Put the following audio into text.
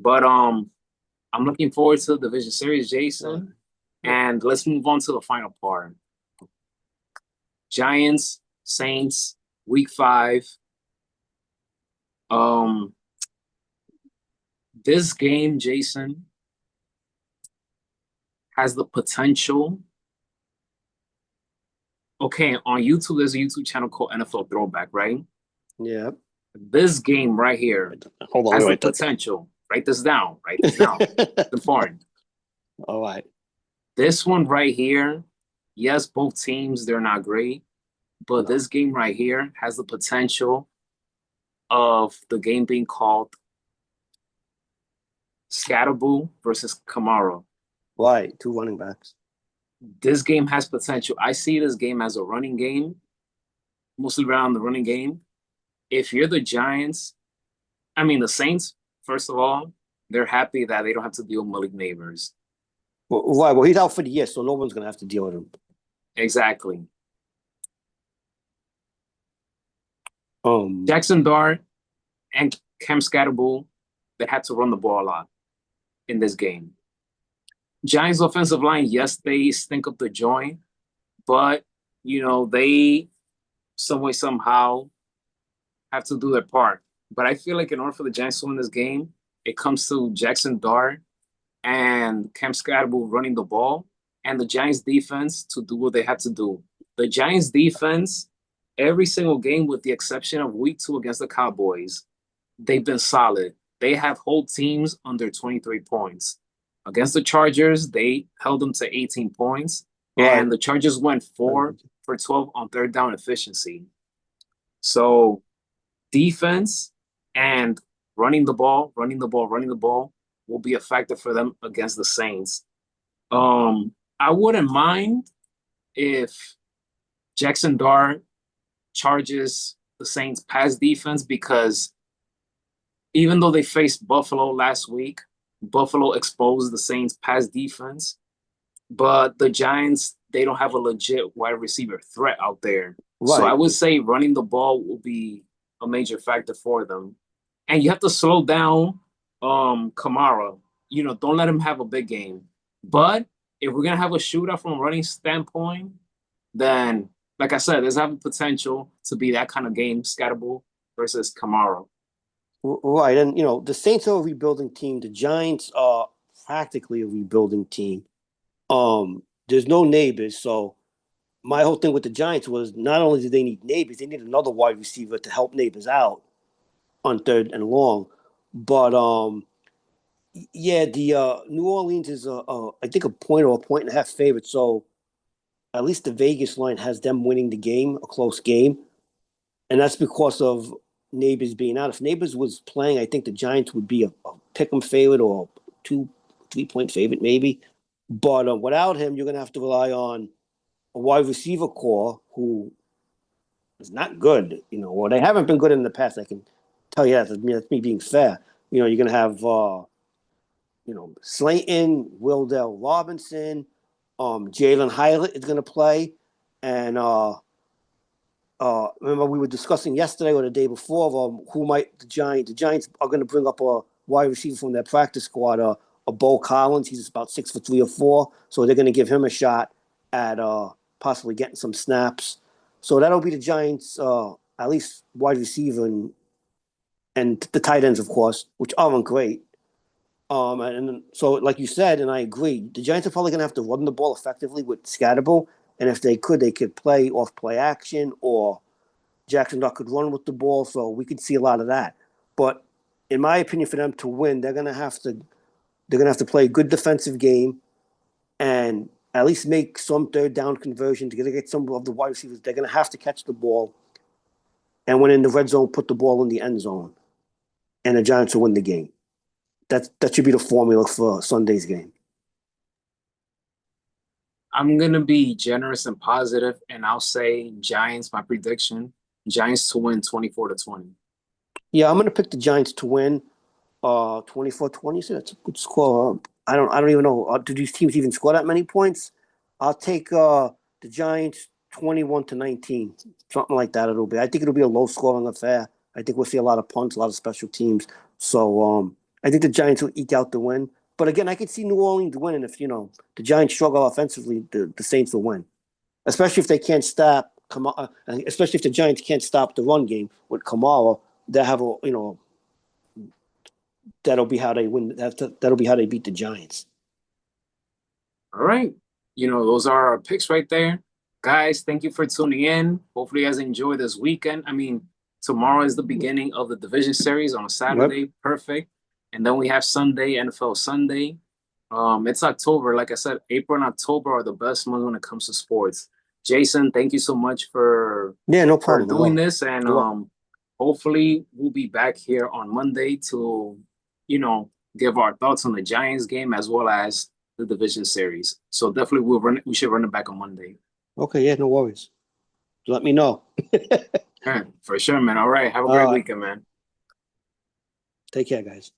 But I'm looking forward to the division series, Well, Jason. And let's move on to the final part. Giants, Saints, week 5. Um, this game, Jason, has the potential. Okay, on YouTube, there's a YouTube channel called NFL Throwback, right? yeah. This game right here Hold on, let has me the write that potential. Write this down. Write this down. down. It's important. All right. This one right here, yes, both teams, they're not great, but No. this game right here has the potential of the game being called Scatterboo versus Kamara. Why? Two running backs. This game has potential. I see this game as a running game, mostly around the running game. If you're the Giants, I mean the Saints, first of all, they're happy that they don't have to deal with Malik Neighbors. Why? Well, he's out for the year, so no one's gonna have to deal with him. Exactly. Um, Jackson Dart and Cam Scatterbull, they had to run the ball a lot in this game. Giants offensive line, yes, they stink up the joint, but they some way somehow have to do their part. But I feel like in order for the Giants to win this game, it comes to Jackson Dart and Cam Scatterbull running the ball and the Giants defense to do what they had to do. The Giants defense, every single game with the exception of week 2 against the Cowboys, they've been solid. They have whole teams under 23 points. Against the Chargers, they held them to 18 points, right. and the Chargers went 4 for 12 on third down efficiency. So defense and running the ball will be a factor for them against the Saints. I wouldn't mind if Jackson Dart charges the Saints pass defense because even though they faced Buffalo last week, Buffalo exposed the Saints pass defense, but the Giants, they don't have a legit wide receiver threat out there. So I Right. would say running the ball will be a major factor for them. And you have to slow down Kamara. Don't let him have a big game. But if we're gonna have a shootout from a running standpoint, then like I said, there's have a potential to be that kind of game, Scatterable versus Kamara. Right. And the Saints are a rebuilding team. The Giants are practically a rebuilding team. There's no neighbors, so my whole thing with the Giants was not only did they need neighbors, they need another wide receiver to help neighbors out on third and long. But yeah, the New Orleans is I think a point or a point and a half favorite. So at least the Vegas line has them winning the game, a close game, and that's because of Neighbors being out. If Neighbors was playing, I think the Giants would be a pick 'em favorite or a 2 3 point favorite maybe. But without him, you're gonna have to rely on a wide receiver core who is not good. Or they haven't been good in the past. I can tell you that. That's me being fair. You're gonna have Slayton, Wildell Robinson, Jalen Hyatt is gonna play, and remember we were discussing yesterday or the day before who might the Giants are going to bring up a wide receiver from their practice squad, a Bo Collins. He's about 6 for 3 or 4, so they're going to give him a shot at possibly getting some snaps. So that'll be the Giants' at least wide receiver and the tight ends, of course, which aren't great. And so, like you said, and I agree, the Giants are probably going to have to run the ball effectively with Scatterable. And if they could play off play action, or Jackson Duck could run with the ball. So we could see a lot of that. But in my opinion, for them to win, they're gonna have to play a good defensive game and at least make some third down conversion to get some of the wide receivers. They're gonna have to catch the ball, and when in the red zone, put the ball in the end zone, and the Giants will win the game. That should be the formula for Sunday's game. I'm gonna be generous and positive, and I'll say Giants, my prediction, Giants to win 24-20. Yeah, I'm gonna pick the Giants to win. 24-20. So that's a good score. I don't even know. Do these teams even score that many points? I'll take the Giants 21-19, something like that. It'll be. I think it'll be a low scoring affair. I think we'll see a lot of punts, a lot of special teams. So I think the Giants will eke out the win. But again, I could see New Orleans winning if, the Giants struggle offensively, the Saints will win. Especially if they can't stop Kamara, especially if the Giants can't stop the run game with Kamara, they have that'll be how they win. That'll be how they beat the Giants. All right. Those are our picks right there. Guys, thank you for tuning in. Hopefully you guys enjoy this weekend. I mean, tomorrow is the beginning of the division series on a Saturday. Yep. Perfect. And then we have Sunday, NFL Sunday. It's October. Like I said, April and October are the best months when it comes to sports. Jason, thank you so much for no problem for doing this. And hopefully we'll be back here on Monday to, give our thoughts on the Giants game as well as the division series. So definitely we should run it back on Monday. Okay, yeah, no worries. Let me know. For sure, man. All right. Have a great weekend, man. Take care, guys.